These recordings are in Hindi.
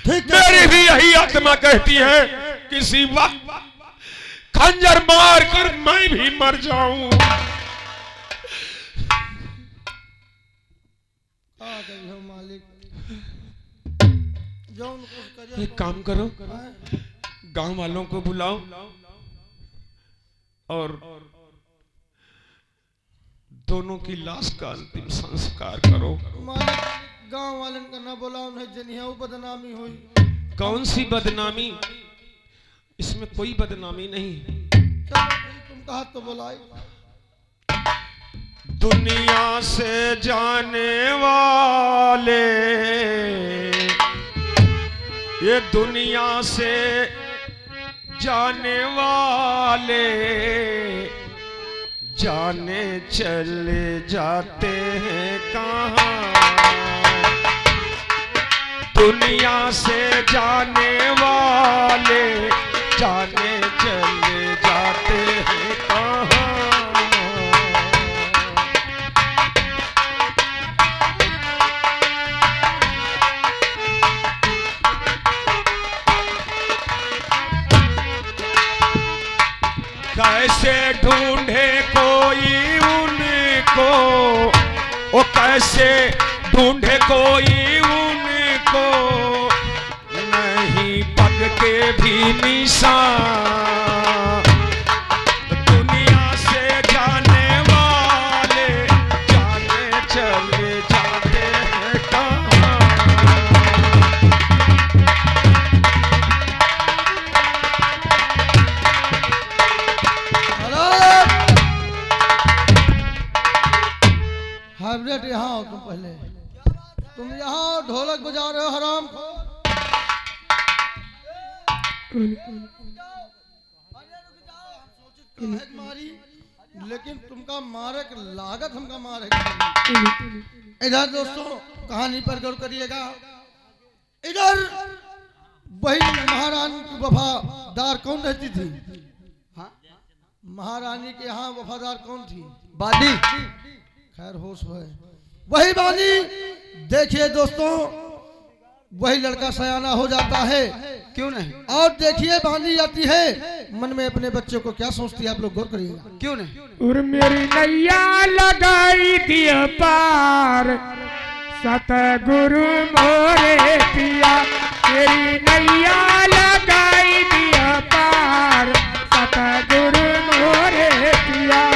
मेरी भी यही आत्मा कहती है किसी वक्त खंजर मार कर मैं भी मर जाऊं। मालिक एक काम करो, गांव वालों को बुलाओ और दोनों की लाश का अंतिम संस्कार करो। मालिक गांव वालन का ना बुलाओ नहीं जनिया बदनामी हुई। कौन सी बदनामी? इसमें कोई बदनामी नहीं। तुम कहा तो बुलाए। दुनिया से जाने वाले, ये दुनिया से जाने वाले जाने चले जाते हैं कहाँ। दुनिया से जाने वाले जाने चले जाते हैं कहाँ। कैसे ढूंढे कोई उनको, ओ कैसे ढूंढे कोई उनको, नहीं पग के भी निशान। दुनिया से जाने वाले जाने चले जाते हैं कहाँ। हाइब्रिड यहाँ हो तुम पहले, तुम यहाँ ढोलक बजा रहे हो हराम। मारी लेकिन तुमका मारे की लागत हमका मारे। इधर दोस्तों कहानी पर गौर करिएगा। इधर वही महारानी की वफादार कौन रहती थी? हाँ? महारानी के यहाँ वफादार कौन थी? बादी। खैर होश है वही बानी। देखिए दोस्तों वही लड़का सयाना हो जाता है, क्यों नहीं? और देखिए बानी आती है मन में अपने बच्चों को क्या सोचती है, आप लोग गौर करिएगा, क्यों नहीं? और मेरी नैया लगाई दिया पार सतगुरु मोरे पिया। मेरी नैया लगाई दिया पार सतगुरु मोरे पिया।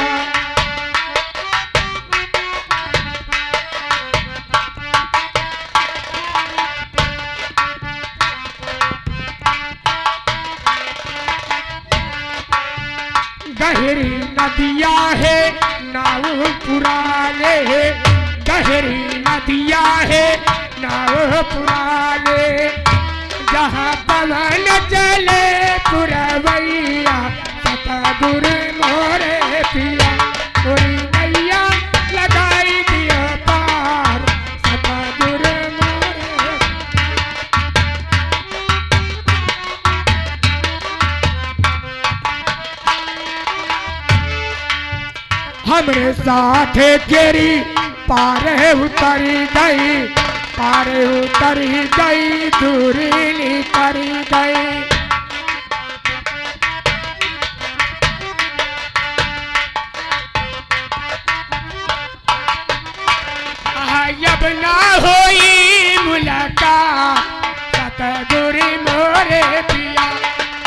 गहरी नदिया है नाव पुराने, गहरी नदिया है नाव पुराने, जहाँ पवन चले पुरवैया सतगुरु मोरे पिया। कोई नैया लगाई दिया पार सतगुरु मोरे। हमरे साथ केरी पार उतरी गई, पार उतरी गई दूरी निकरी गई। अब ना होई मुलाकात सतगुरु मोरे पिया।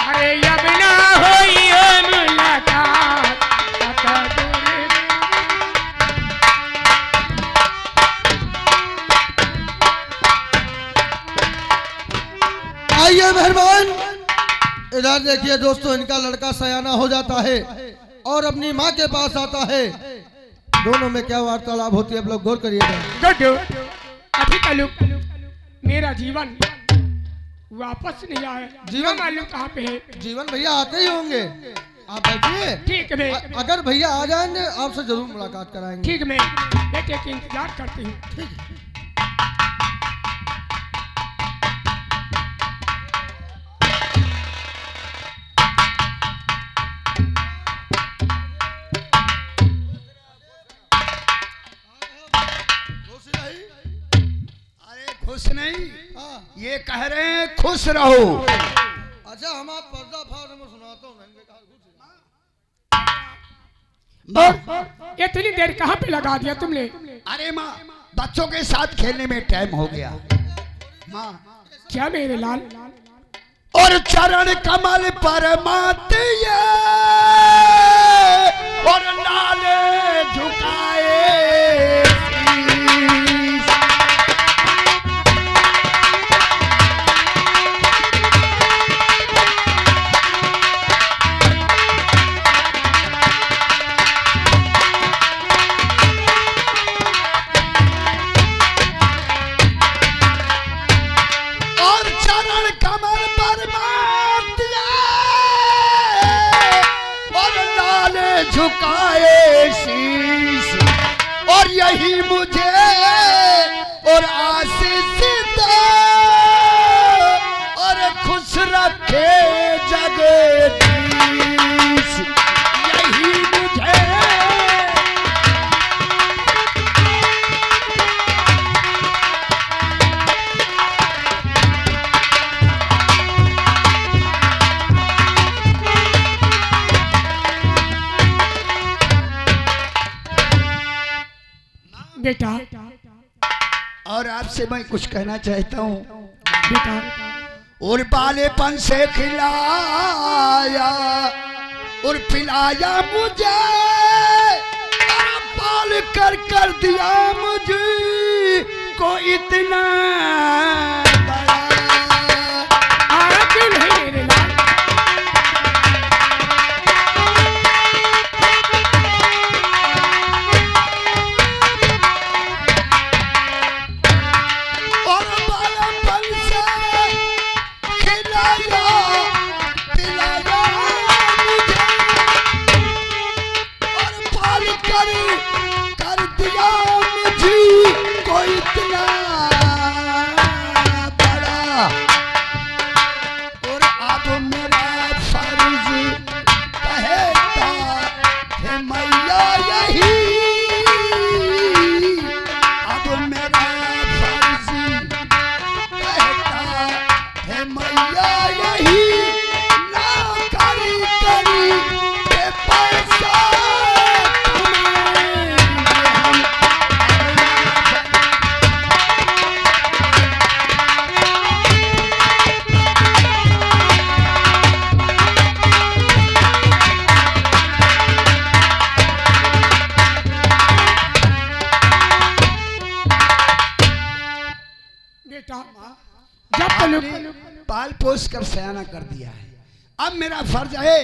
अरे अब ना होई मुलाकात सतगुरु। आइए मेहरबान इधर देखिए दोस्तों, इनका लड़का सयाना हो जाता है और अपनी माँ के पास आता है। दोनों में क्या वार्तालाप होती है आप लोग गौर करिएगा। अभी तलुक मेरा जीवन वापस नहीं आया। जीवन मालूम कहाँ पे है? जीवन भैया आते ही होंगे, आप बैठिए। ठीक है अगर भैया आ जाएंगे आपसे जरूर मुलाकात कराएंगे। ठीक है मैं बेटे के इंतजार करती हूँ। ठीक है। खुश नहीं, ये कह रहे हैं खुश रहो। अच्छा हम आप पर्दा फाड़ में सुनाता हूँ नंगे काल माँ, इतनी देर कहाँ पे लगा दिया तुमने? अरे माँ, बच्चों के साथ खेलने में टाइम हो गया। माँ, क्या मेरे लाल? और चरण कमल पर माते और नाले झुकाए शीश। और चरण कमल पर मातिया और नाले झुकाए शीश। और यही मुझे और आशीष दे और खुश रखे जगदीश। यही मुझे बेटा, और आपसे मैं कुछ कहना चाहता हूँ। बेटा, और बालेपन से खिलाया और पिलाया मुझे और पाल कर दिया मुझे को इतना बड़ा। क्यों नहीं मेरे लाल? और बालेपन से खिलाया पिलाया मुझे और पाल कर दिया मुझे को इतना बड़ा। और अब मेरा फर्ज कहता है मैया यही। अब मेरा फर्ज कहता है मैया यही। ना करी के पैसा कमाएंगे हम। बेटा, जब तक पाल पोस कर सयाना कर दिया है। अब मेरा फर्ज है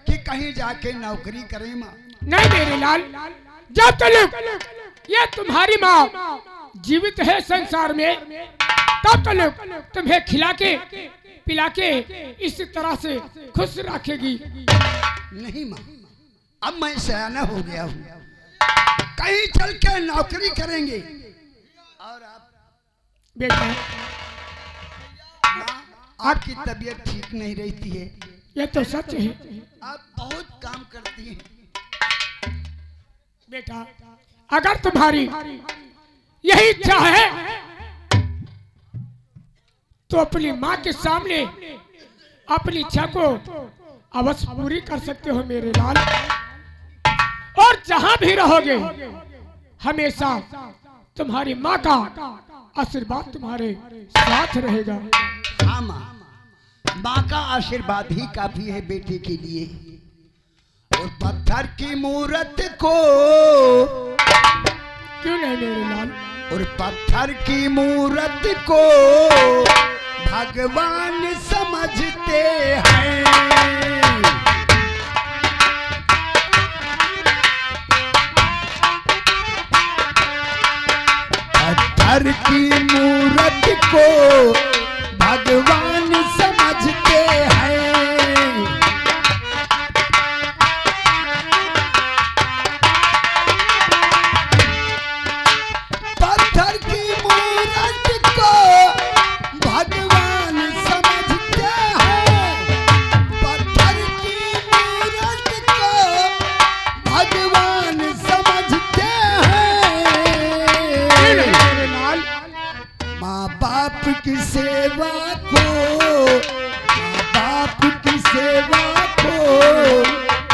कि कहीं जाके नौकरी करें माँ। नहीं मेरे लाल, जब तक ये तुम्हारी माँ जीवित है संसार में, तब तक तुम्हें खिला के पिला के इस तरह से खुश रखेगी। नहीं माँ, अब मैं सयाना हो गया हूँ, कहीं चल के नौकरी करेंगे। और आप बेटा, माँ, आपकी तबीयत ठीक नहीं रहती है। ये तो सच है। आप बहुत काम करती हैं। बेटा, अगर तुम्हारी यही इच्छा है तो अपनी माँ के सामने अपनी इच्छा को अवश्य पूरी कर सकते हो मेरे लाल। और जहां भी रहोगे हमेशा तुम्हारी माँ का आशीर्वाद तुम्हारे साथ रहेगा। हाँ माँ, माँ का आशीर्वाद ही काफी है बेटे के लिए। और पत्थर की मूर्त को, क्यों नहीं मेरे लाल? और पत्थर की मूर्त को भगवान समझते हैं। पत्थर की मूर्त को भगवान समझते हैं। पत्थर की मूर्त को भगवान समझते हैं। पत्थर की मूर्त को भगवान समझते हैं। मेरे लाल, माँ बाप की सेवा को, माँ बाप की सेवा को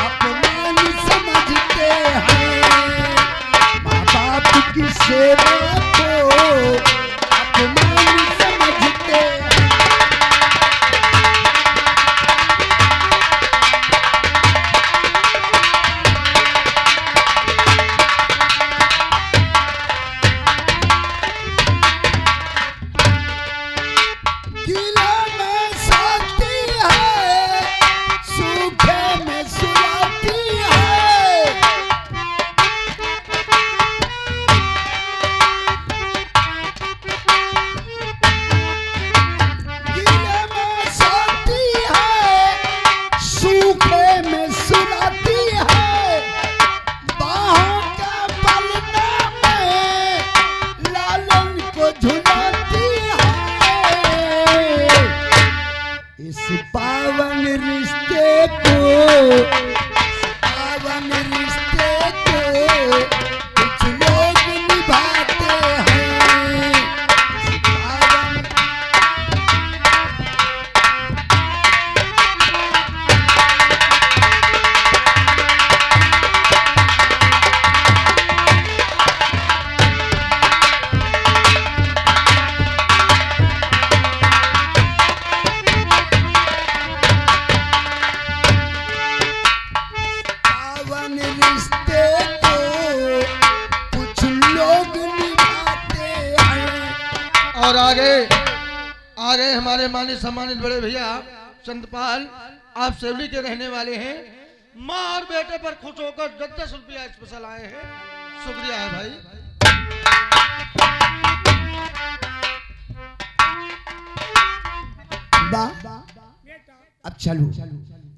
अपमान समझते हैं। माँ बाप की सेवा को अपमान समझते हैं। गीला में सोती है, सूखे में सुलाती है। गीले में सोती है, सूखे में सुलाती है। बाहों का पलना में लालन को झुलाती है। इस पावन रिश्ते को, पावन रिश्ते को कुछ लोग निभाते हैं। इस पावन पावन रिश्ते को कुछ लोग निभाते हैं। और आगे आगे हमारे माननीय सम्मानित बड़े भैया चंद्रपाल, आप सेवली के रहने वाले हैं। माँ और बेटे पर खुश होकर 10-10 रुपया स्पेशल आए हैं। शुक्रिया है भाई। बा अब चलो,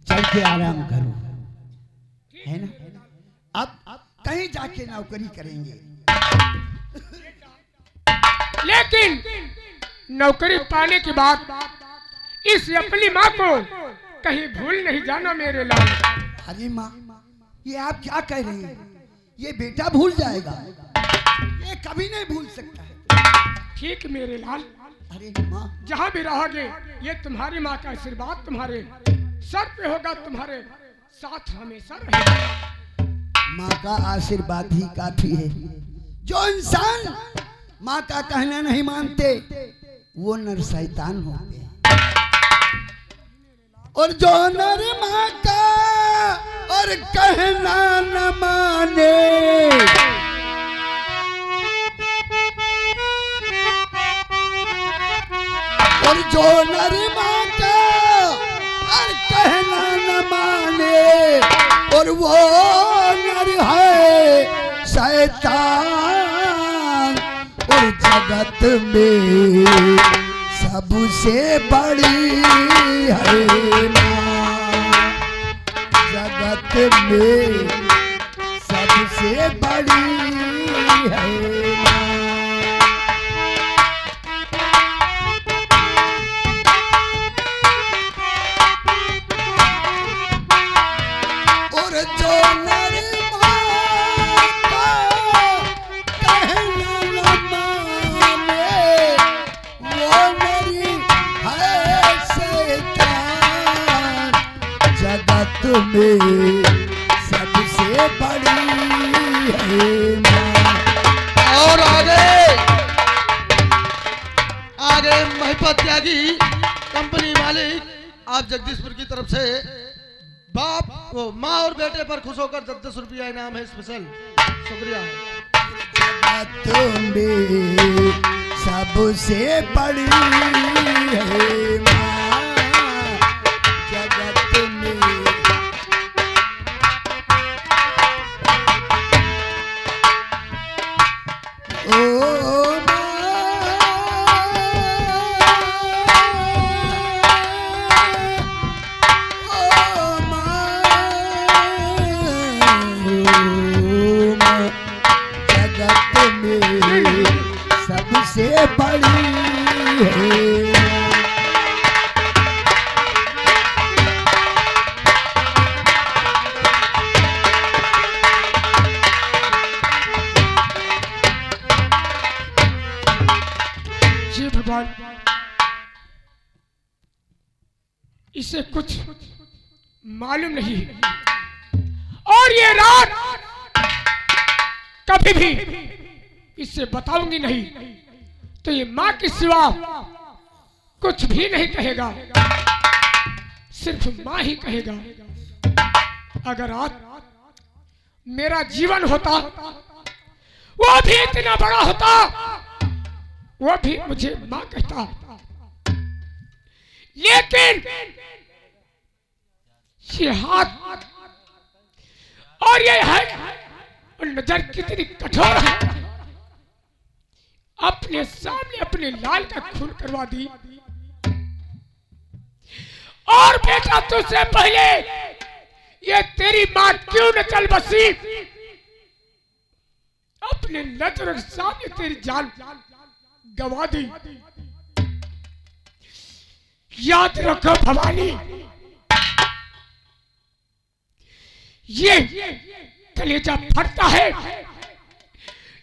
चल के आराम करो, है ना। अब कहीं जाके नौकरी करेंगे। लेकिन नौकरी पाने के बाद इस अपनी माँ को कहीं भूल नहीं जाना मेरे लाल। अरे माँ, ये आप क्या कह रहे हैं? ये बेटा भूल जाएगा, ये कभी नहीं भूल सकता है। ठीक मेरे लाल, अरे माँ, जहाँ भी रहोगे ये तुम्हारी माँ का आशीर्वाद तुम्हारे सर पे होगा, तुम्हारे साथ हमेशा रहेगा। माँ का आशीर्वाद ही काफी है। जो इंसान माँ का कहना नहीं मानते वो नर शैतान होते हैं, और जो नर माँ का और कहना न माने, और जो नर माँ का और कहना न माने, और वो नर है शैतान। और जगत में सबसे बड़ी है माँ, जगत में सबसे बड़ी है माँ। और जो नर माँ का कहना न माने, वो नरी है शैतान। जगत में सबसे बड़ी है माँ। और आगे आगे महिपत त्यागी कंपनी मालिक आप जगदीशपुर की तरफ से बाप को माँ और बेटे पर खुश होकर 10-10 रुपया इनाम है स्पेशल। शुक्रिया है। जगत में सबसे बड़ी है माँ, जगत में। ओ सबसे बड़ी है। इसे कुछ मालूम नहीं है और ये रात कभी भी इसे बताऊंगी नहीं, तो ये माँ के सिवा कुछ भी नहीं कहेगा, सिर्फ माँ ही कहेगा। अगर आज मेरा जीवन होता वो भी इतना बड़ा होता, वो भी मुझे माँ कहता, लेकिन ये हाथ और ये है और नजर कितनी कठोर है, अपने सामने अपने लाल का खून करवा दी। और बेटा तुझसे पहले ये तेरी मां क्यों न चल बसी, अपने नजर के सामने तेरी जान गवा दी। याद रखो भवानी, ये कलेजा फटता है,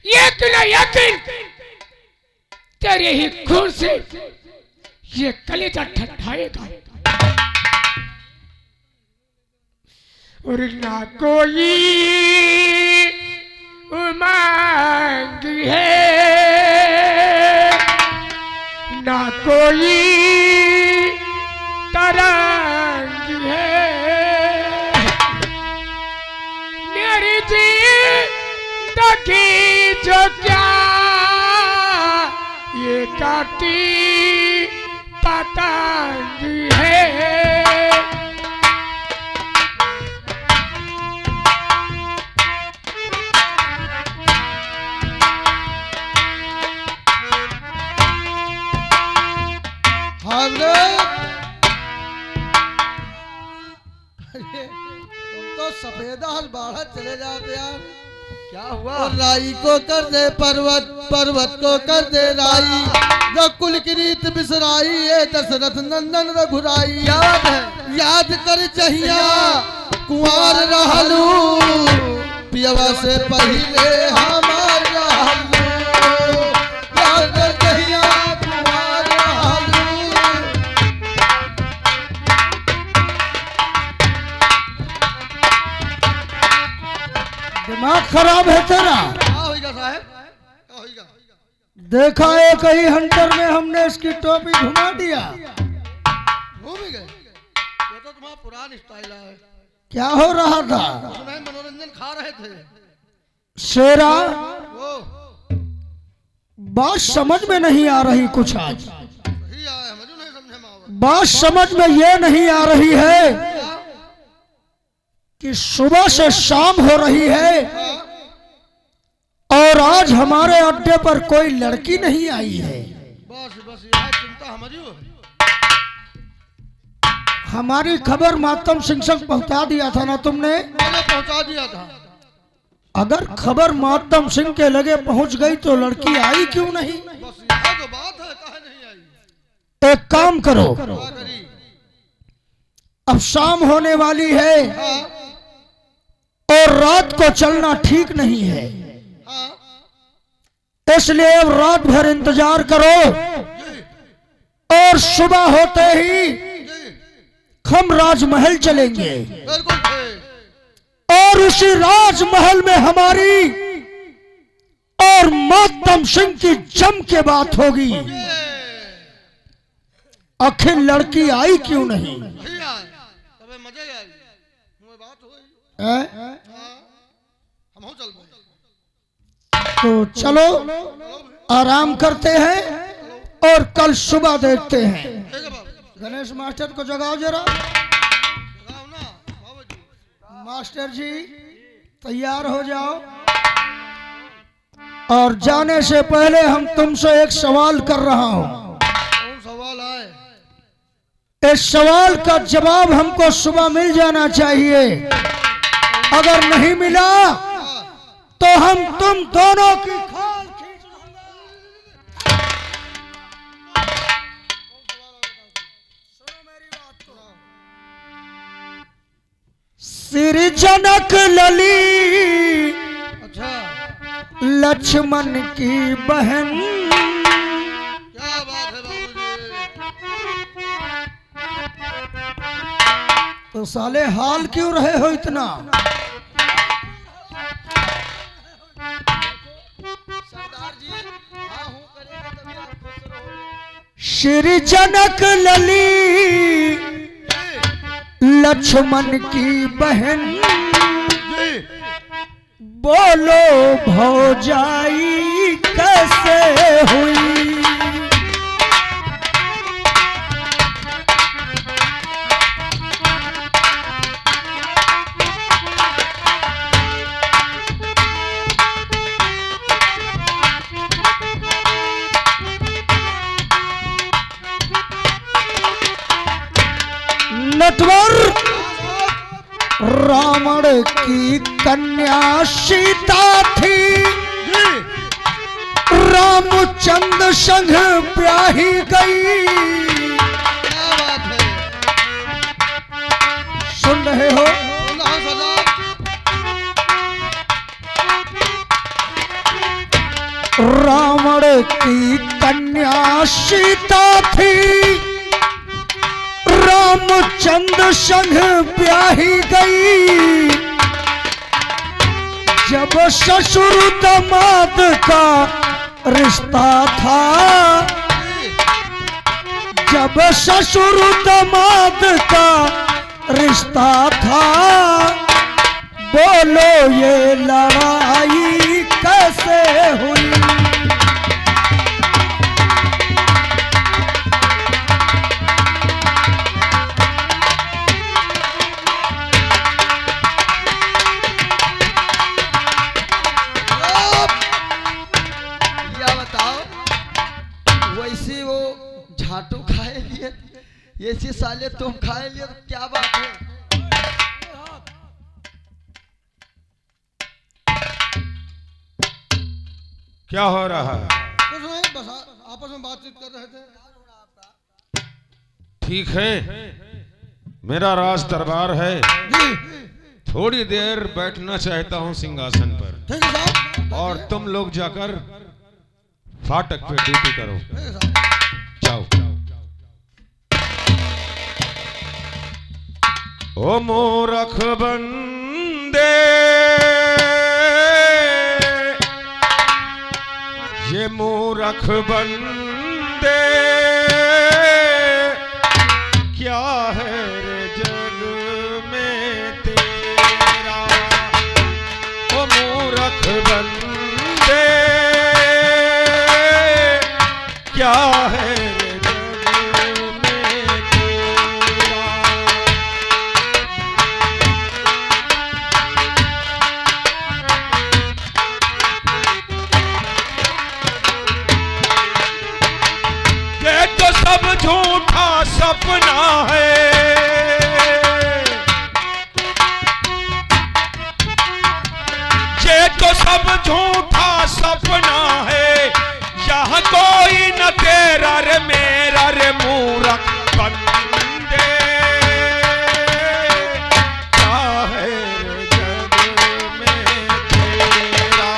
यकीन तेरे ही खून से ये कलेजा ठंडाएगा। और ना कोई उमंग है, ना कोई तरंग है, मेरी जिंदगी जो क्या ये काटी पतंग है। तुम तो सफेदा हल बाढ़ चले जाते यार। क्या हुआ? और राई को कर दे पर्वत, पर्वत को कर दे राई, रकुल की रीत बिसराई ये दशरथ नंदन रघुराई। याद है, याद कर जहिया कुंवर रहलू, पियवा से पहले हमार रहलू। याद कर जहिया कुंवर रहलू। दिमाग खराब है तेरा। क्या होगा साहब, क्या होगा? देखा एक ही हंटर में हमने इसकी टोपी घुमा दिया। घूम ही गए, ये तो तुम्हारा पुराना स्टाइल है। क्या हो रहा था? उसमें मनोरंजन खा रहे थे शेरा, वो। बात समझ में नहीं आ रही कुछ आज। सही आया, मुझे नहीं समझे मावा। बात समझ में ये नहीं आ रही है कि सुबह से शाम हो रही है और आज हमारे अड्डे पर कोई लड़की नहीं आई है। बस बस यह चिंता हमारी हो। हमारी खबर मातम सिंह तक पहुंचा दिया था ना तुमने? मैंने पहुंचा दिया था। अगर खबर मातम सिंह के लगे पहुंच गई तो लड़की आई क्यों नहीं? बस यह तो बात है, काहे नहीं आई? एक काम करो, क्या करी? अब शाम होने वाली है हाँ और रात को चलना ठीक नहीं है, हाँ, इसलिए अब रात भर इंतजार करो और सुबह होते ही हम राजमहल चलेंगे बिल्कुल ठीक। और उसी राजमहल में हमारी और मातम सिंह की जम के बात होगी। आखिर लड़की आई क्यों नहीं? नहीं आए, तबे मजे आई। मुझे बात हुई। हैं? हम हो चल पड़े। तो चलो आराम करते हैं और कल सुबह देखते हैं। ठीक है बाबू। गणेश मास्टर को जगाओ जरा। लगाओ ना बाबू जी। मास्टर जी तैयार हो जाओ और जाने से पहले हम तुमसे एक सवाल कर रहा हूं। कौन सवाल आए? इस सवाल का जवाब हमको सुबह मिल जाना चाहिए। अगर नहीं मिला तो हम तुम दोनों की खाल खींच लूंगा। सुनो मेरी बात को। श्री जनक लली अच्छा, लक्ष्मण की बहन, क्या बात है बाबू जी? तो साले हाल क्यों रहे हो इतना? सरदार जी हाँ हूँ करेंगे तभी आप खुश रहोगे। श्री जनक लली लक्ष्मण की बहन, बोलो भौजाई कैसे हुई? नटवर रावण की कन्या सीता थी, रामचंद्र संग ब्याही गई। क्या बात है? सुन रहे हो? बोल रहा हूँ सरदार। रावण की कन्या सीता थी, रामचंद्र संग ब्याही गई। जब ससुर दामाद का रिश्ता था, जब ससुर दामाद का रिश्ता था, बोलो ये लड़ाई कैसे हुई? या बताओ वैसे वो झाटू खाए लिए ऐसे साले तुम खाए लिए तो क्या बात है? क्या हो रहा है? कुछ नहीं बस आपस में बातचीत कर रहे थे। ठीक है, मेरा राज दरबार है, जी थोड़ी देर बैठना चाहता हूँ सिंहासन पर, ठीक है साहब। और तुम लोग जाकर फाटक पे ड्यूटी करो। ठीक है साहब। जाओ। ओ मूर्ख बंदे, ये मूर्ख बंदे, क्या है रे जग में तेरा? ओ मूर्ख बंदे, क्या है रे जग में तेरा? ये तो सब झूठा सपना है, ये तो सब झूठा सपना है, यहाँ कोई न तेरा रे मेरा रे मूर्ख बंदे, क्या है रे जग में तेरा?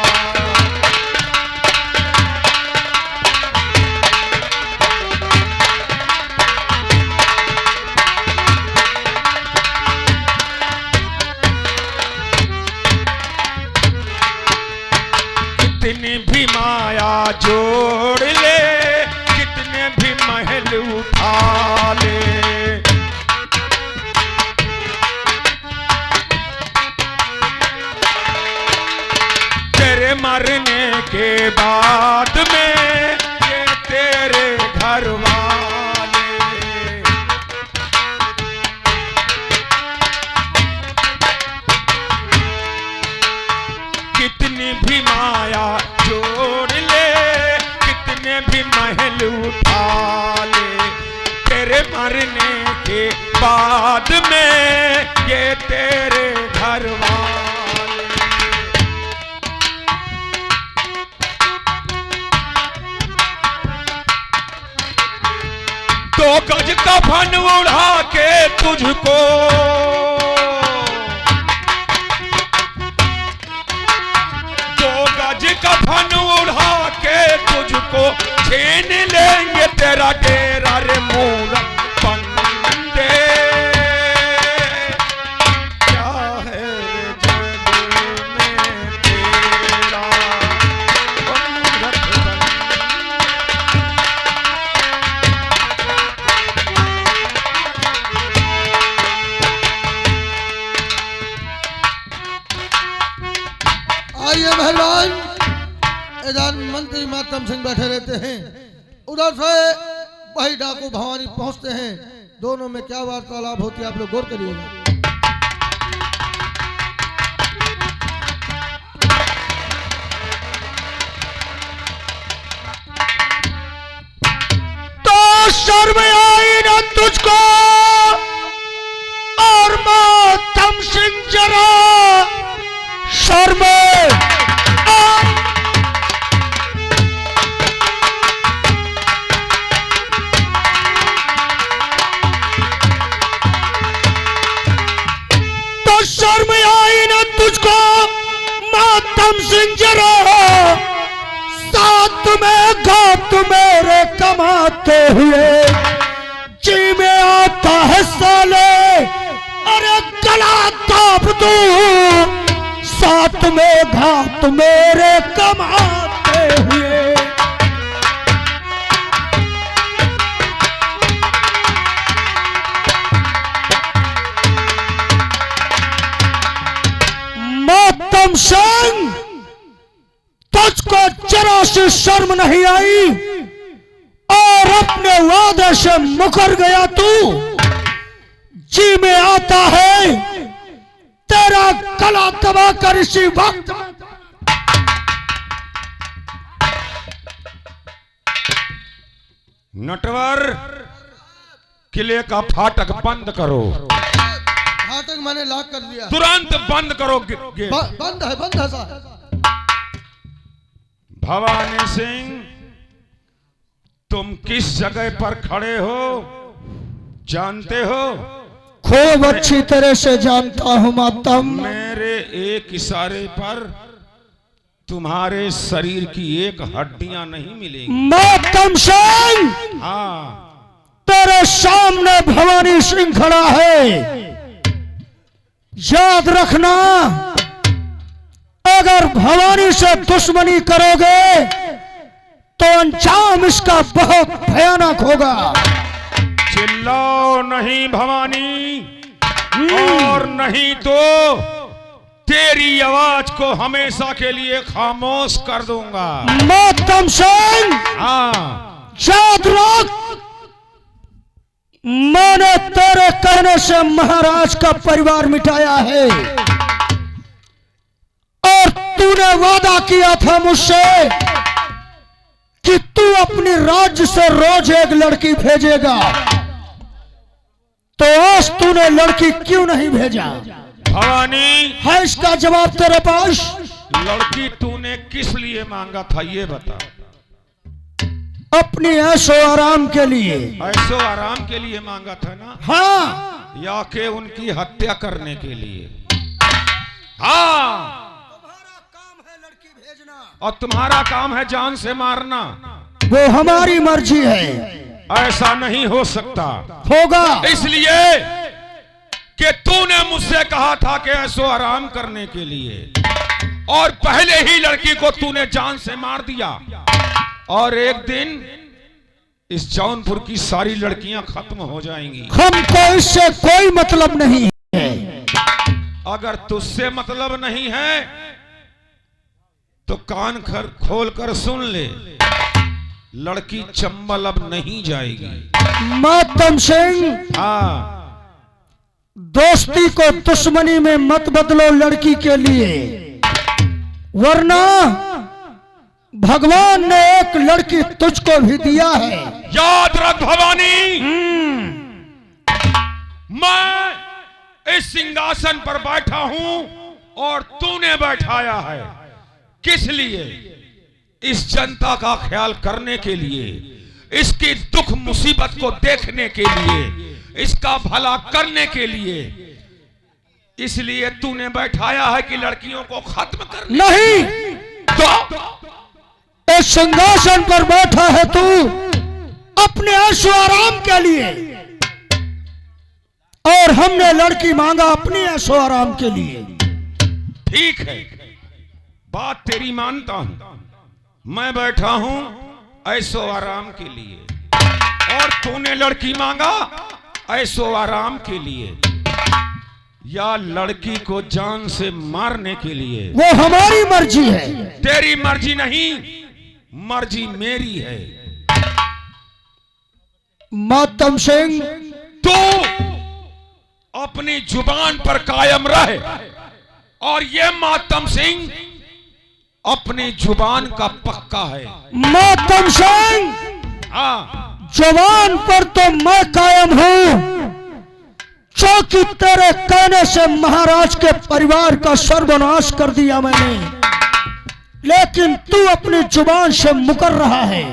कितनी भी माया जोड़ ले, कितने भी महल उठा ले, तेरे मरने के बाद में ये तेरे घर वाले, कितनी भी माया जोड़ ले, कितने भी महल उठा ले, तेरे मरने के बाद में ये तेरे घर वाले। दो गज कफन उड़ा के तुझको, दो गज कफन उड़ा के तुझको छीन लेंगे तेरा डेरा रे मूर्ख बंदे, मातम सिंह बैठे रहते हैं। उधर से वही डाकू भवानी पहुंचते हैं। दोनों में क्या वार्तालाप होती है आप लोग गौर करिएगा। शर्म आई न तुझको और मातम सिंह जरा शर्म तो शर्म आई न तुझको मातम सिंह जरा साथ में घात मेरे कमाते हुए जी में आता है साले अरे गला दाब दूं साथ में घात मेरे कमाते हुए। मातम सिंह तुझको जरा सी शर्म नहीं आई और अपने वादे से मुकर गया तू। जी में आता है तेरा गला दबा कर इसी वक्त। नटवर किले का फाटक बंद करो। फाटक मैंने लॉक कर दिया। तुरंत बंद करो गेट। बंद है साहब। भवानी सिंह तुम किस जगह पर खड़े हो जानते हो? खूब अच्छी तरह से जानता हूं मातम। मेरे एक इशारे पर तुम्हारे शरीर की एक हड्डियां नहीं मिलेंगी। मातम सिंह हाँ तेरे सामने भवानी सिंह खड़ा है, याद रखना अगर भवानी से दुश्मनी करोगे तो अंजाम इसका बहुत भयानक होगा। चिल्लाओ नहीं भवानी, और नहीं तो तेरी आवाज को हमेशा के लिए खामोश कर दूंगा। मातम सिंह हाँ याद रख, मैंने तेरे कहने से महाराज का परिवार मिटाया है और तूने वादा किया था मुझसे कि तू अपनी राज्य से रोज एक लड़की भेजेगा, तो आज तूने लड़की क्यों नहीं भेजा? भवानी है इसका जवाब तेरे पास? लड़की तूने किस लिए मांगा था ये बता। अपनी ऐशो आराम के लिए। ऐशो आराम के लिए मांगा था ना? हाँ। या के उनकी हत्या करने के लिए? हाँ। और तुम्हारा काम है जान से मारना। वो हमारी मर्जी है। ऐसा नहीं हो सकता। होगा। इसलिए कि तूने मुझसे कहा था कि ऐसो आराम करने के लिए, और पहले ही लड़की को तूने जान से मार दिया, और एक दिन इस जौनपुर की सारी लड़कियां खत्म हो जाएंगी। हमको इससे कोई मतलब नहीं है। अगर तुझसे मतलब नहीं है तो कान खोल कर सुन ले, लड़की चंबल अब नहीं जाएगी। मातम सिंह हाँ, दोस्ती को दुश्मनी में मत बदलो लड़की के लिए, वरना भगवान ने एक लड़की तुझको भी दिया है। याद रख भवानी, मैं इस सिंहासन पर बैठा हूं और तूने बैठाया है। किस लिए? इस जनता का ख्याल करने के लिए, इसकी दुख मुसीबत को देखने के लिए, इसका भला करने के लिए। इसलिए तूने बैठाया है कि लड़कियों को खत्म करने। नहीं, तो इस सिंहासन पर बैठा है तू अपने ऐशो आराम के लिए, और हमने लड़की मांगा अपने ऐशो आराम के लिए। ठीक है, बात तेरी मानता हूं। मैं बैठा हूं ऐशो आराम के लिए, और तूने लड़की मांगा ऐशो आराम के लिए, या लड़की को जान से मारने के लिए। वो हमारी मर्जी है। तेरी मर्जी नहीं, मर्जी मेरी है। मातम सिंह, तू अपनी जुबान पर कायम रहे और ये मातम सिंह अपनी जुबान का पक्का है। मातम सिंह, हाँ, जुबान पर तो मैं कायम हूं, क्योंकि तेरे कहने से महाराज के परिवार का सर्वनाश कर दिया मैंने, लेकिन तू अपनी जुबान से मुकर रहा है।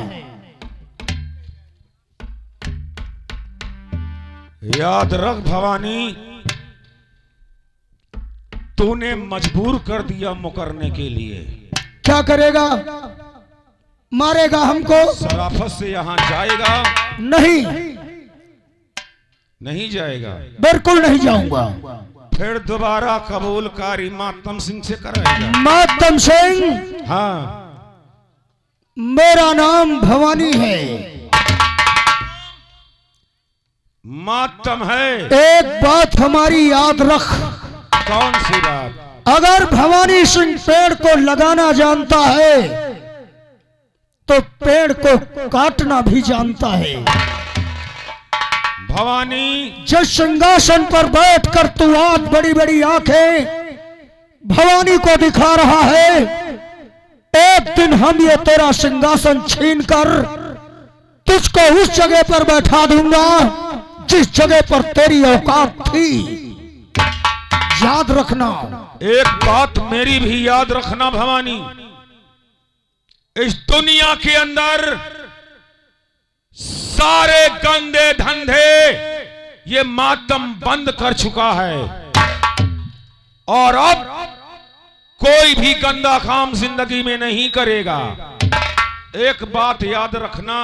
याद रख भवानी, तूने मजबूर कर दिया मुकरने के लिए। क्या करेगा? मारेगा हमको? सराफत से यहां जाएगा? नहीं, नहीं जाएगा। बिल्कुल नहीं जाऊंगा। फिर दोबारा कबूलकारी मातम सिंह से कराएगा। मातम सिंह, हाँ, मेरा नाम भवानी है। मातम है। एक बात हमारी याद रख। कौन सी बात? अगर भवानी सिंह पेड़ को लगाना जानता है तो पेड़ को काटना भी जानता है। भवानी, जिस सिंहासन पर बैठकर तू आज बड़ी बड़ी आंखें भवानी को दिखा रहा है, एक दिन हम ये तेरा सिंहासन छीनकर तुझको उस जगह पर बैठा दूंगा जिस जगह पर तेरी औकात थी। याद रखना। एक बात मेरी भी याद रखना भवानी, इस दुनिया के अंदर सारे गंदे धंधे ये मातम बंद कर चुका है और अब कोई भी गंदा काम जिंदगी में नहीं करेगा। एक बात याद रखना,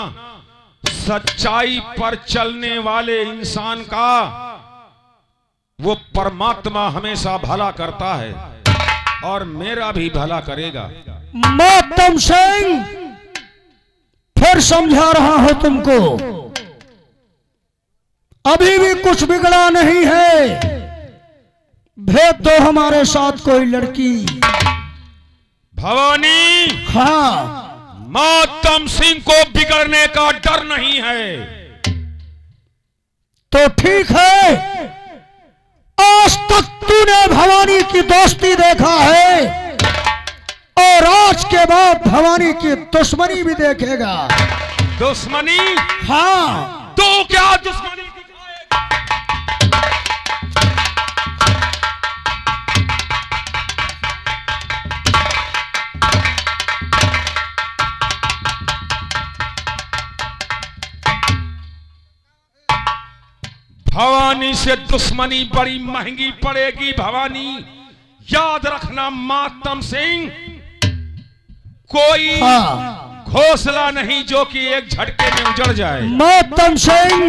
सच्चाई पर चलने वाले इंसान का वो परमात्मा हमेशा भला करता है और मेरा भी भला करेगा। मातम सिंह, फिर समझा रहा हूं तुमको, अभी भी कुछ बिगड़ा नहीं है। भेज दो हमारे साथ कोई लड़की। भवानी, हाँ, मातम सिंह को बिगड़ने का डर नहीं है। तो ठीक है, आज तक तूने भवानी की दोस्ती देखा है और आज के बाद भवानी की दुश्मनी भी देखेगा। दुश्मनी? हाँ, तो क्या दुश्मनी दिखाएगा? भवानी से दुश्मनी बड़ी महंगी पड़ेगी भवानी। याद रखना मातम सिंह, कोई हाँ, घोंसला नहीं जो कि एक झटके में उजड़ जाए। मातम सिंह,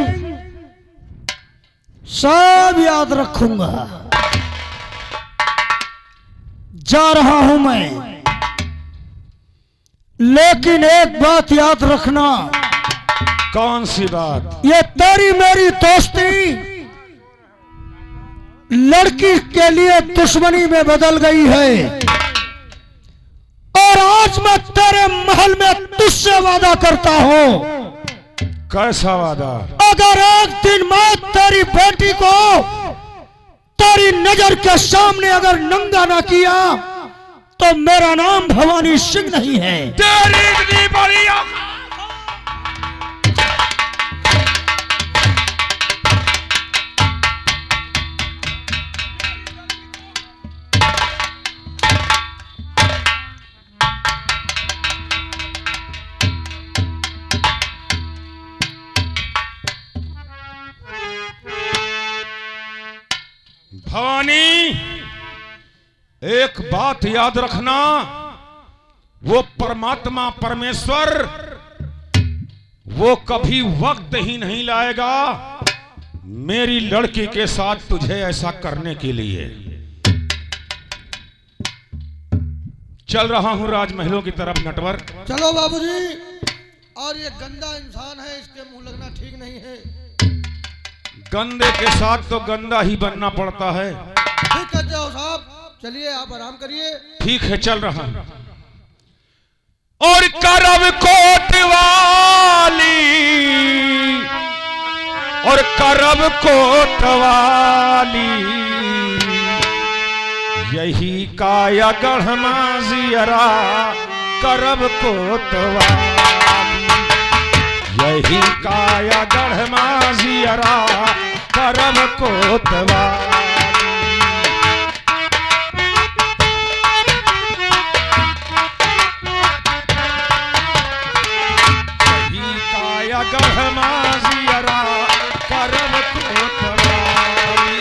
सब याद रखूंगा। जा रहा हूं मैं, लेकिन एक बात याद रखना। कौन सी बात? ये तेरी मेरी दोस्ती लड़की के लिए दुश्मनी में बदल गई है और आज मैं तेरे महल में तुझसे वादा करता हूं। कैसा वादा? अगर एक दिन मैं तेरी बेटी को तेरी नजर के सामने अगर नंगा ना किया तो मेरा नाम भवानी सिंह नहीं है। तेरी इतनी बड़ी औकात! भवानी, एक बात याद रखना, वो परमात्मा परमेश्वर वो कभी वक्त ही नहीं लाएगा मेरी लड़की के साथ तुझे ऐसा करने के लिए। चल रहा हूं राजमहलों की तरफ नटवर। चलो बाबूजी। और ये गंदा इंसान है, इसके मुंह लगना ठीक नहीं है। गंदे के साथ तो गंदा ही बनना पड़ता है। ठीक है जाओ साहब, चलिए आप आराम करिए। ठीक है, चल रहा हूं। और करब कोतवाली, और करब कोतवाली, यही काया गढ़मा जियरा करब कोतवाली, यही काया गढ़मा जियरा करब कोतवाली। गढ़मा जियरा करब कोतवाली,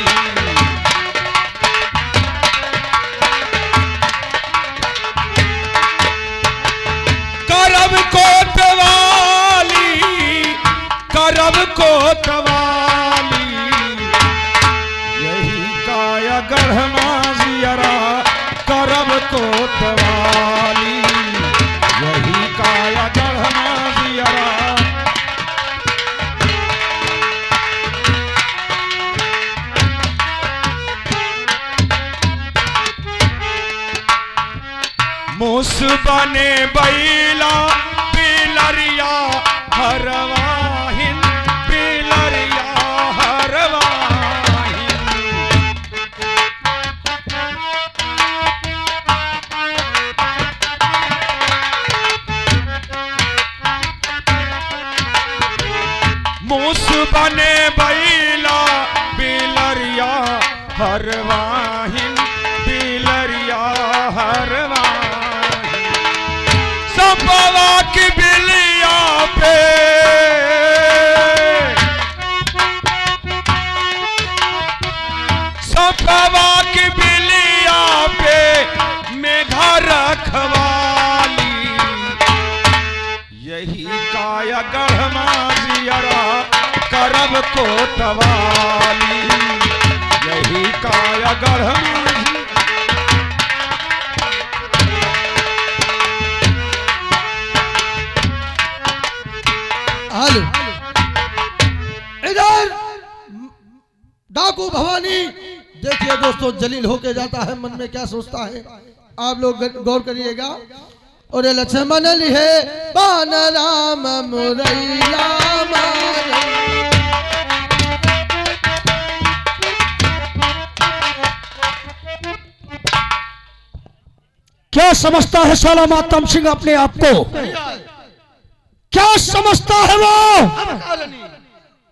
करब कोतवाली, करब कोतवाली, यही काया गढ़मा जियरा करब कोतवाली, यही काया गढ़मा जियरा। मूस बने बैला पिलरिया हरवाहिन, पिलरिया हरवाहिन, मूस बने बैला पिलरिया हरवाहिन, पिलरिया हरवाहिन, संपवा की बिलिया पे, संपवा की बिलिया पे मेघा रखवाली, यही काया गढ़मा जियरा करब कोतवाली, यही काया गढ़मा। इधर डाकू भवानी, देखिए दोस्तों जलील होके जाता है, मन में क्या सोचता है आप लोग गौर करिएगा। और लक्ष्मण लिहे बान राम मुरैया मारे, क्या समझता है साला मातम सिंह अपने आप को? क्या समझता है वो?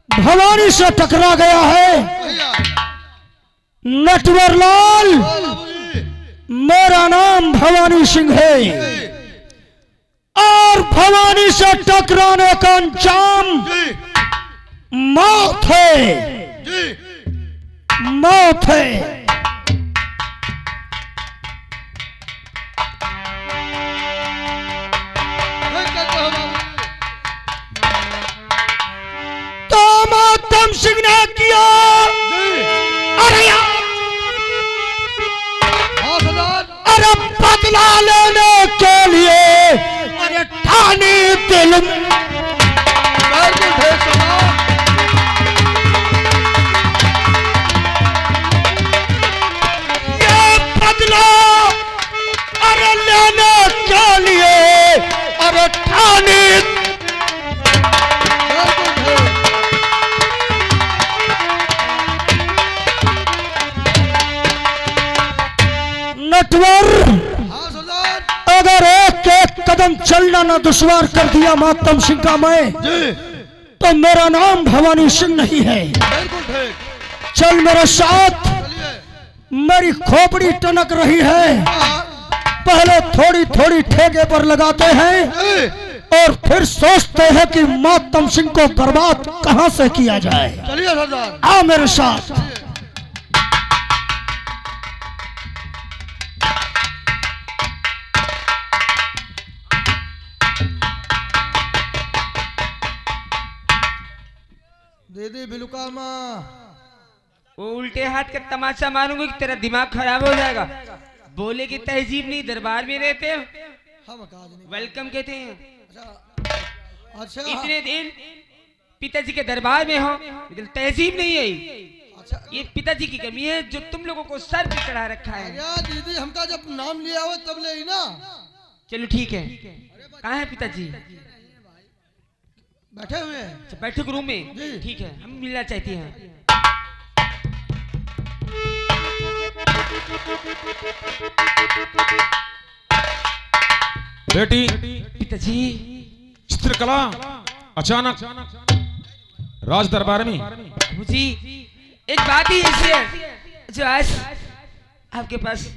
भवानी से टकरा गया है। नटवरलाल, मेरा नाम भवानी सिंह है और भवानी से टकराने का अंजाम मौत है, मौत है। तो मातम सिंह ने किया, अरे अरे बदला लेने के लिए, अरे ठानी दिल ये बदला, अरे लेने के लिए, अरे ठानी नटवर, अगर एक एक कदम चलना ना दुश्वार कर दिया मातम सिंह का मैं, तो मेरा नाम भवानी सिंह नहीं है। चल मेरे साथ, मेरी खोपड़ी टनक रही है। पहले थोड़ी थोड़ी ठेके पर लगाते हैं और फिर सोचते हैं कि मातम सिंह को बर्बाद कहां से किया जाए। चलिए सरदार, आओ मेरे साथ। दीदी बिलुका माँ, वो उल्टे हाथ का तमाचा मारूंगी कि तेरा दिमाग खराब हो जाएगा। बोले की तहजीब नहीं, दरबार में रहते हो, हम काज नहीं। वेलकम कहते हैं। अच्छा इतने दिन पिताजी के दरबार में हो, लेकिन तहजीब नहीं आई। अच्छा, ये पिताजी की कमी है जो तुम लोगों को सर पे चढ़ा रखा है। या दीदी हमका जब नाम लिया हो तब ले ही ना। चलो ठीक है। अरे बा कहाँ है पिताजी? बैठे हुए हैं। अच्छा, बैठक रूम में। जी। ठीक है, हम मिलना चाहते हैं। बेटी, पिताजी। चित्रकला अचानक राज दरबार में। बाबूजी, एक बात ही ऐसी है जो आज आपके पास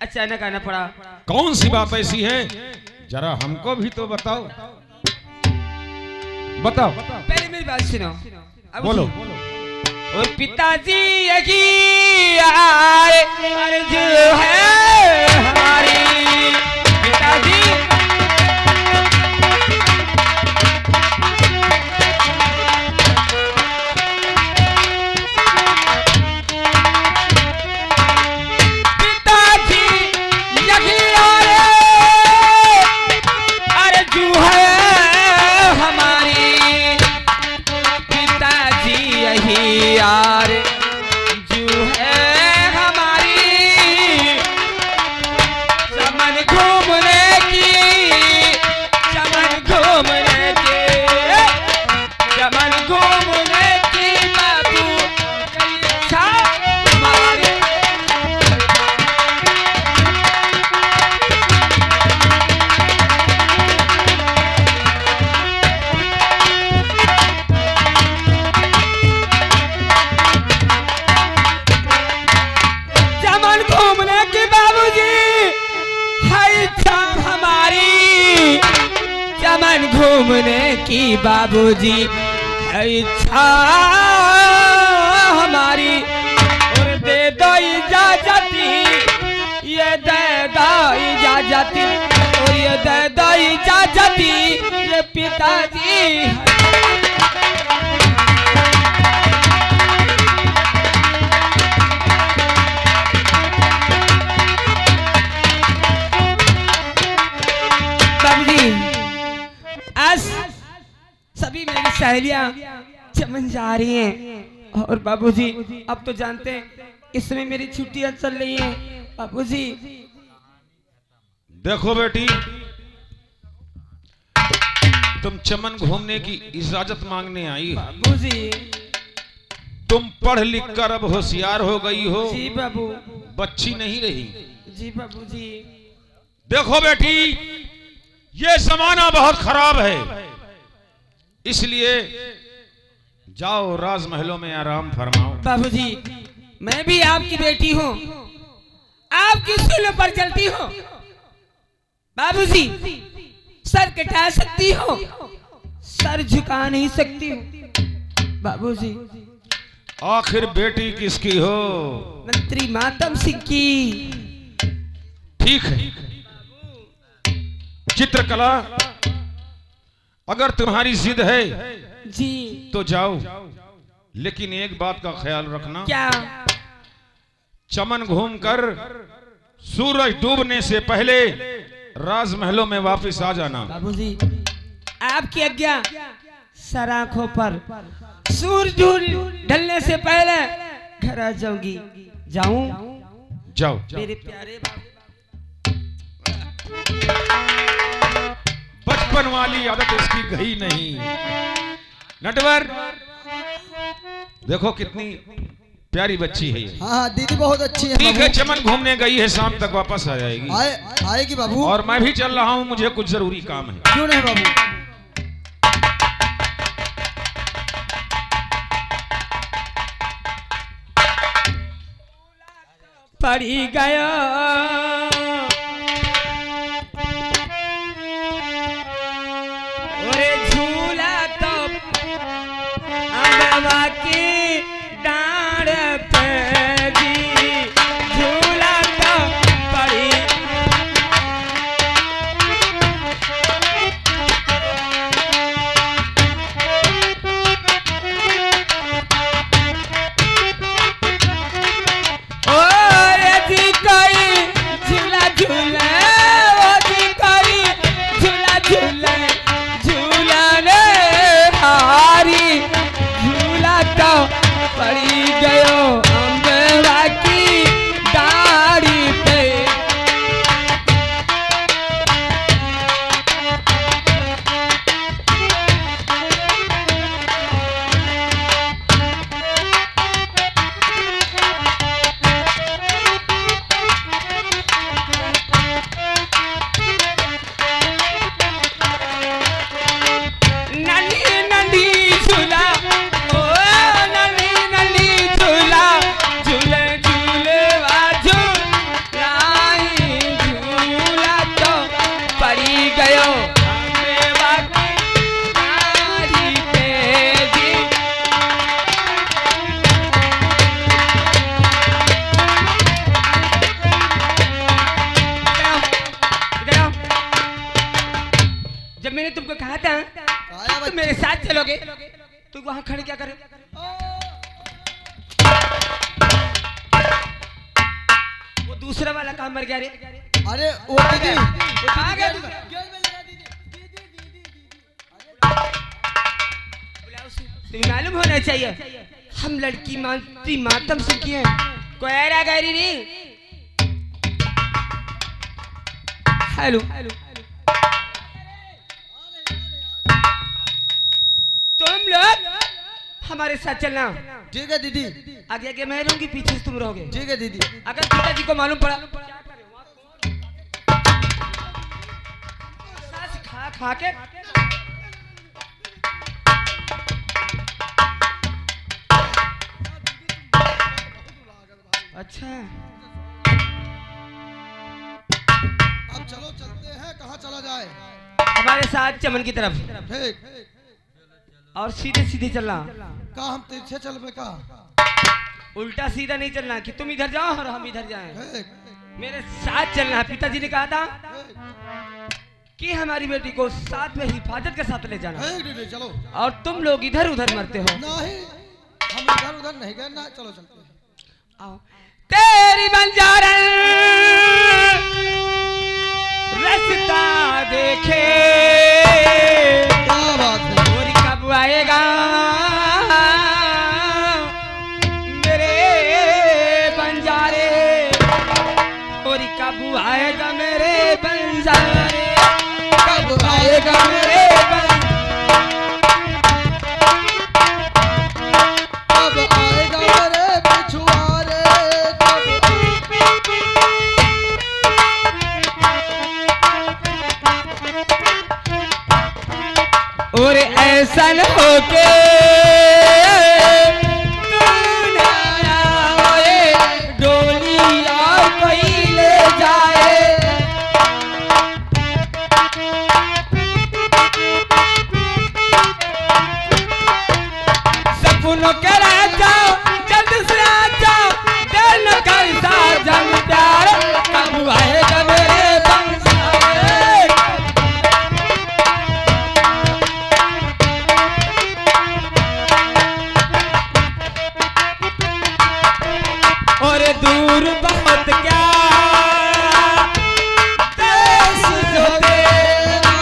अचानक आना पड़ा। कौन सी बात ऐसी है, जरा हमको भी तो बताओ। बताओ। पहले मेरी बात सुनो। बोलो। और पिताजी यही अर्ज है हमारी। पिताजी यार जो है हमारी, चमन घूमने की, चमन घूमने की, चमन घूमने की बाबू हमारे। चमन घूमने की बाबूजी है इच्छा हमारी। और दे दो इजाजती, ये दे दो इजाजती, और ये दे दो इजाजती, ये पिताजी। आज सभी मेरी सहेलियां चमन जा रही हैं। और बाबूजी, अब तो जानते हैं इस समय मेरी छुट्टियां चल रही हैं। बाबूजी देखो बेटी, तुम चमन घूमने की इजाजत मांगने आई हो। बाबूजी। तुम पढ़ लिख कर अब होशियार हो गई हो। जी बाबू। बच्ची नहीं रही। जी बाबूजी। देखो बेटी, ये जमाना बहुत खराब है, इसलिए जाओ राजमहलों में आराम फरमाओ। बाबूजी, मैं भी आपकी बेटी हूँ, आपकी सूलों पर चलती हूँ। बाबूजी, सर कटा सकती हो, सर झुका नहीं सकती हूँ। बाबूजी। आखिर बेटी किसकी हो? मंत्री मातम सिंह की। ठीक है चित्रकला, अगर तुम्हारी जिद है जी तो जाओ, लेकिन एक बात का ख्याल रखना। क्या? चमन घूमकर सूरज डूबने से पहले राजमहलों में वापस आ जाना। बाबूजी, आपकी आज्ञा। सर आंखों पर सूरज ढलने से पहले घर आ जाऊंगी। जाऊं? जाओ। मेरे प्यारे बाबू। बचपन वाली आदत इसकी गई नहीं। नटवर, देखो कितनी प्यारी बच्ची है ये। हाँ दीदी बहुत अच्छी है। ठीक है, चमन घूमने गई है, शाम तक वापस आ जाएगी। आएगी बाबू। और मैं भी चल रहा हूँ, मुझे कुछ जरूरी काम है। क्यों नहीं बाबू? पड़ी गया ओरे झूला तो आंगवा की डांड पे जी, झूला तो पड़ी। पड़ी गयो अम्बेवा की डाड़ी पे। चलोगे? तू वहां खड़े क्या करे? वो दूसरा वाला काम मर गया रे। अरे वो दीदी आ गया तू। बुलाओ उसे। तुम्हें मालूम होना चाहिए हम लड़की मानती मातम सीखी है, कोई ऐरा गैरी नहीं। हेलो तुम लोग हमारे साथ चलना। ठीक है दीदी, आगे आगे मैं रहूंगी, पीछे से तुम रहोगे। ठीक है दीदी। अगर पिताजी को मालूम पड़ा सांस खा खा के अच्छा अब चलो चलते हैं, कहाँ चला जाए? हमारे साथ चमन की तरफ, ठीक। और सीधे सीधे चलना। कहाँ हम तिरछे चलबे का? उल्टा सीधा नहीं चलना कि तुम इधर जाओ और हम इधर जाएं। ठीक मेरे साथ चलना। पिताजी ने कहा था कि हमारी बेटी को साथ में हिफाजत के साथ ले जाना, ठीक दीदी, चलो। और तुम लोग इधर उधर मरते हो। नहीं, हम इधर उधर नहीं गए ना, चलो चलते हैं। आओ। तेरी बंजारा रास्ता देखे, क्या बात है? और कब आएगा मेरे बंजारे, और कब आएगा मेरे बंजारे, कब आएगा मेरे कब आएगा मेरे पिछुआरे, और ऐसा न हो के डोली और कोई ले जाए। सपनों के राजा जल्द से आ जाओ, देर न कर साजन प्यार, कब आएगा मेरे बंजारे। और दूर बहुत क्या देश जो तेरा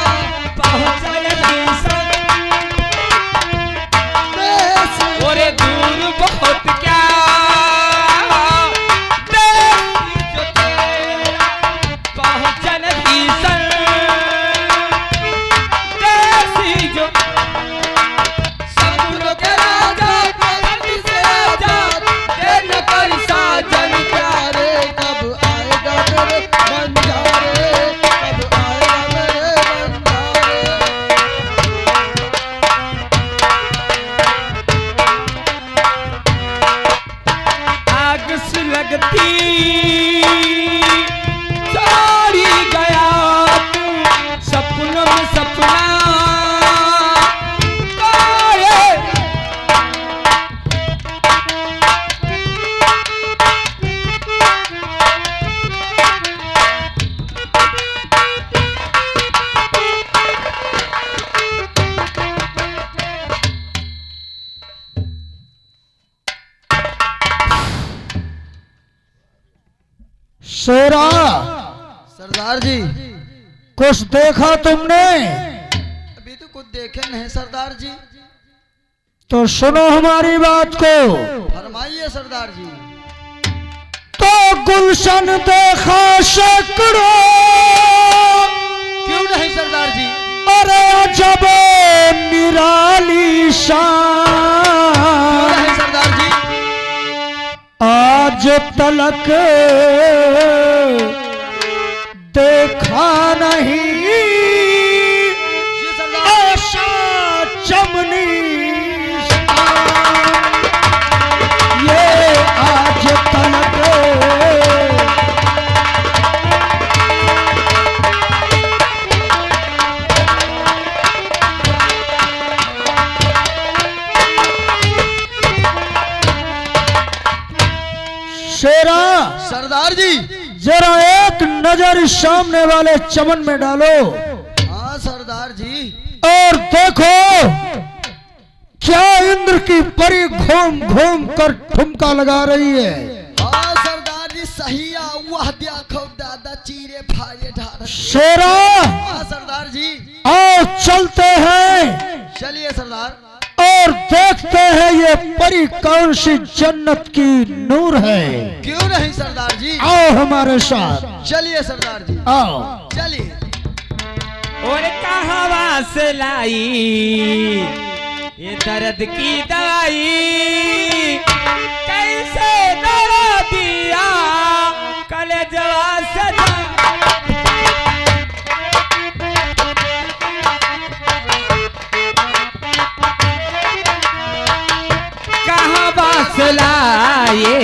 पहुंचा नहीं देश और दूर बहुत क्या देश जो तेरा पहुंचा नहीं देश जो सपनों के राजा जल्दी से आजा, देर न कर साजन प्यारे, कब आएगा मेरे बंजारे, कब आएगा मेरे बंजारे। आग सुलगती छोड़ी गया तू, सपनों में सपना तोड़े। शेरा, सरदार जी, कुछ देखा तुमने? अभी तो कुछ देखे नहीं सरदार जी। तो सुनो हमारी बात को। फरमाइए सरदार जी। तो गुलशन देखा सैकड़ों, क्यों नहीं सरदार जी? अरे अजब निराली शान, क्यों नहीं सरदार जी? आज तलक देखा नहीं जी सरदार। ऐसा चमनी शान, ये आज तलक शेरा, सरदार जी। जरा एक नजर सामने वाले चमन में डालो हाँ सरदार जी। और देखो क्या इंद्र की परी घूम घूम कर ठुमका लगा रही है? हाँ सरदार जी सही आ वह देखो दादा चीरे फाड़े ढार। शेरा हाँ सरदार जी आओ चलते हैं चलिए सरदार। और देखते हैं ये परी कौन सी जन्नत की नूर है। क्यों नहीं सरदार जी, आओ हमारे साथ, चलिए सरदार जी आओ। चलिए। और कहाँ से लाई ये दर्द की दवाई, कैसे दर्द दिया कलेजवा से कहाँ बास लाए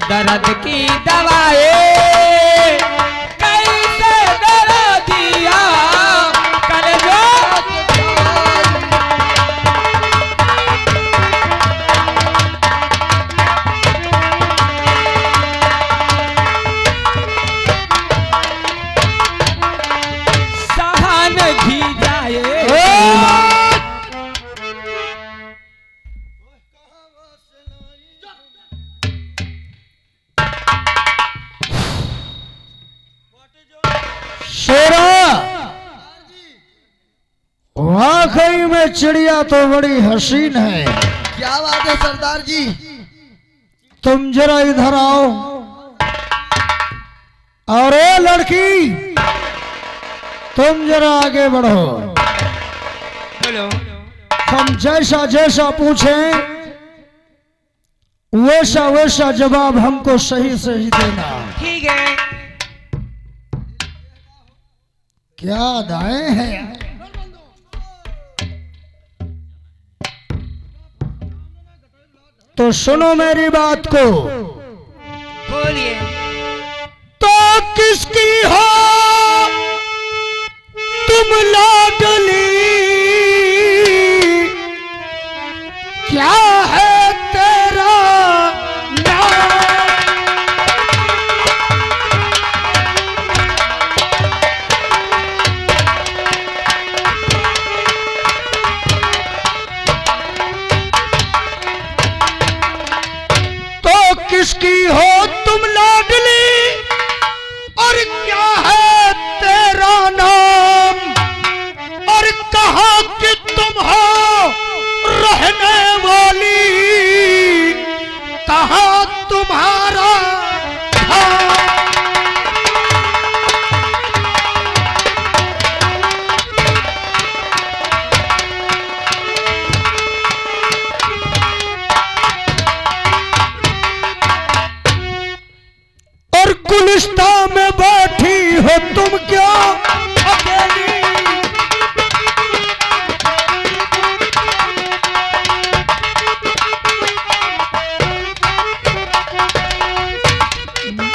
दर्द की दवाई, कैसे दर्द दिया कलेजवा सहन घी जाए। शेरा वाकई में चिड़िया तो बड़ी हसीन है। क्या बात है सरदार जी। तुम जरा इधर आओ। और ए लड़की तुम जरा आगे बढ़ो। बोलो। हम जैसा जैसा पूछें वैसा वैसा जवाब हमको सही सही देना। ठीक है। क्या दाएं हैं? तो सुनो मेरी बात को। बोलिए। तो किसकी हो तुम लाडली, क्या है तेरा नाम? तो किसकी हो तुम लाडली और क्या है तेरा नाम? और कहा कि तुम हो रहने वाली, कहा तुम्हारा धाम? और गुलिस्ता में बैठी हो तुम क्यों अकेली?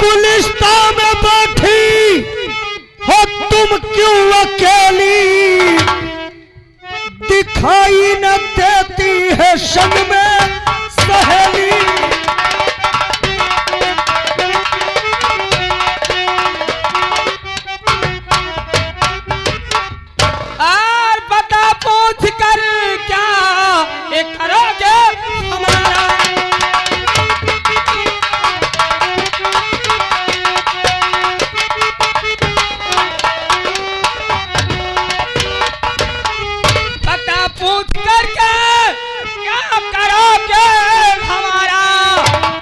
गुलिस्ता में बैठी हो तुम क्यों अकेली? दिखाई न देती है संग में सहेली। और बता पूछ कर क्या ये करोगे हमारा? बता पूछ कर क्या करोगे हमारा?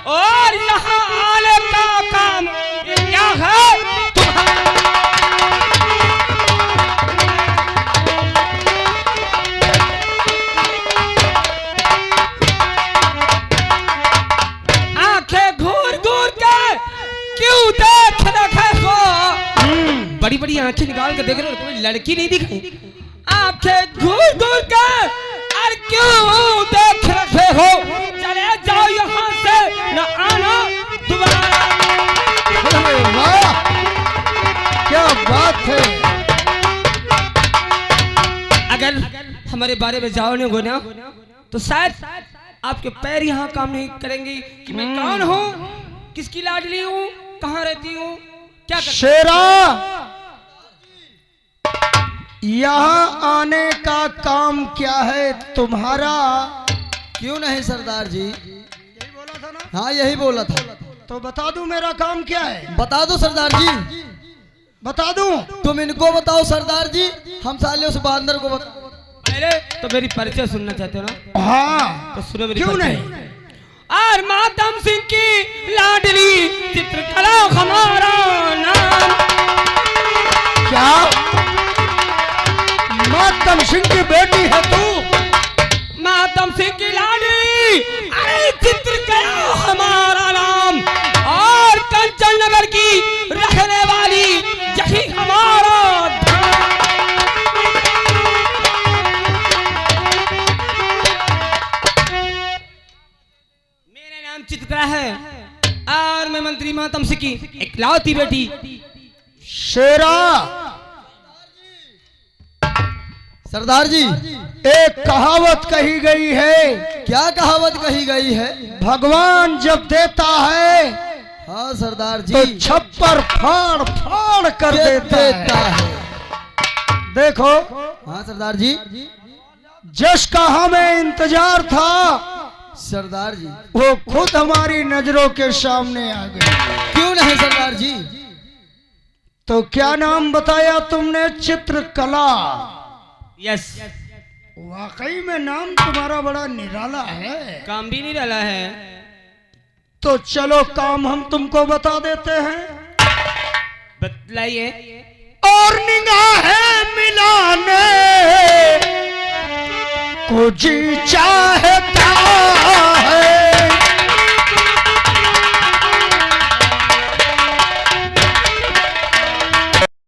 और यहाँ आने का काम ये क्या है तुम्हारा? आंखें घूर घूर के क्यों देख रखे हो? बड़ी बड़ी आंखें निकाल के देख रहे हो, कोई लड़की नहीं दिखाई? आंखें घूर घूर के और क्यों देख रखे हो? चले जाओ यहाँ से, न आना दोबारा। अरे वाह, क्या बात है। अगर हमारे बारे में जाओगे ना तो शायद आपके पैर यहाँ काम नहीं करेंगे कि मैं कौन हूँ, किसकी लाडली हूँ, कहाँ रहती हूँ, क्या कर... शेरा यहाँ आने का काम क्या है तुम्हारा? क्यों नहीं सरदार जी? यही बोला था ना? हाँ यही बोला था। तो बता दूं मेरा काम क्या है? बता दो सरदार जी। बता दूं? तुम इनको बताओ सरदार जी, हम सालियों से बहादुर को बता। पहले तो मेरी परिचय सुनना चाहते हो ना? हाँ, तो सुनो मेरी क्यों परिचय। नहीं? और मातम सिंह की लाडली चित्रकला हमारा नाम। क्या मातम सिंह की बेटी है तू? मातम सिंह की लाडली, अरे चित्रकला हमारा नाम, और कंचन नगर की रहने वाली यही हमारा धाम। मेरा नाम चित्रकला है और मैं मंत्री मातम सिंह की इकलौती बेटी। शेरा, सरदार जी एक कहावत कही गई है। क्या कहावत कही गई है? भगवान जब देता है हाँ सरदार तो जी, छप्पर फाड़ फाड़ कर देता है। देखो, हाँ सरदार जी। जिसका हमें इंतजार था सरदार जी वो खुद हमारी नजरों के सामने आ गई। क्यों नहीं सरदार जी? तो क्या नाम बताया तुमने? चित्रकला। यस, वाकई में नाम तुम्हारा बड़ा निराला है। काम भी नहीं डाला है। तो चलो काम हम तुमको बता देते हैं। बतलाइए। और निगाहें मिलाने को जी चाहता